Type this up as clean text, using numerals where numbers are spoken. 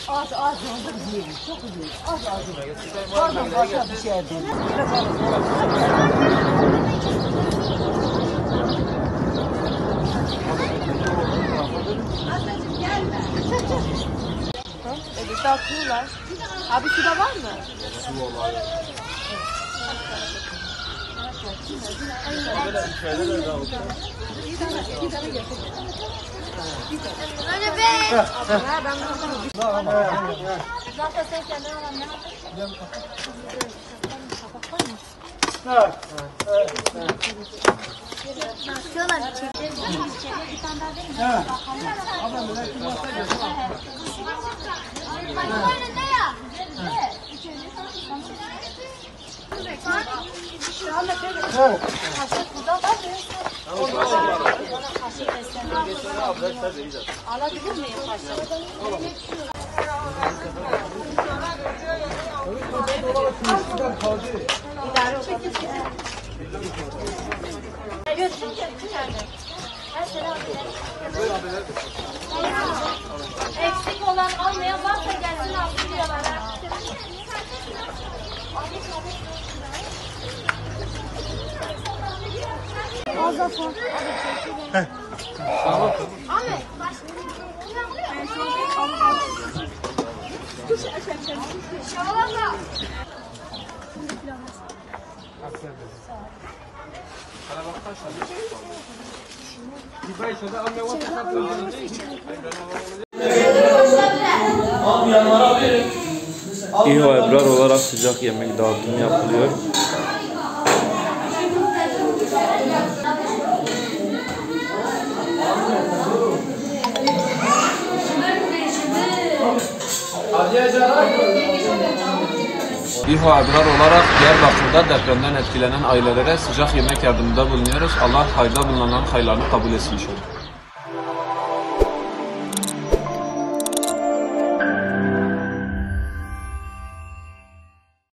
Az hazır yiyelim, çok iyi. Az. Pardon, başka bir şey değil. Ablacığım gelme. Ödesi atıyorlar. Abi su da var mı? Su var. Öyle be. Zaten sen kendine alan ne yapıyorsun? Bakıyorlar içeri. Bir tane daha değil mi? Önünde ya. Kaşık burada var mı? Kaşık alabilir miyim kaşık? İdare olabilir. Götür. Eksik olan almayan varsa gelsin alsın diyorlar. Az son. Ahmet. İHA Ebrar olarak sıcak yemek dağıtımı yapılıyor. İHA Ebrar olarak Diyarbakır'da depremden etkilenen ailelere sıcak yemek yardımında bulunuyoruz. Allah hayırda bulunanların hayırlarını kabul etsin inşallah.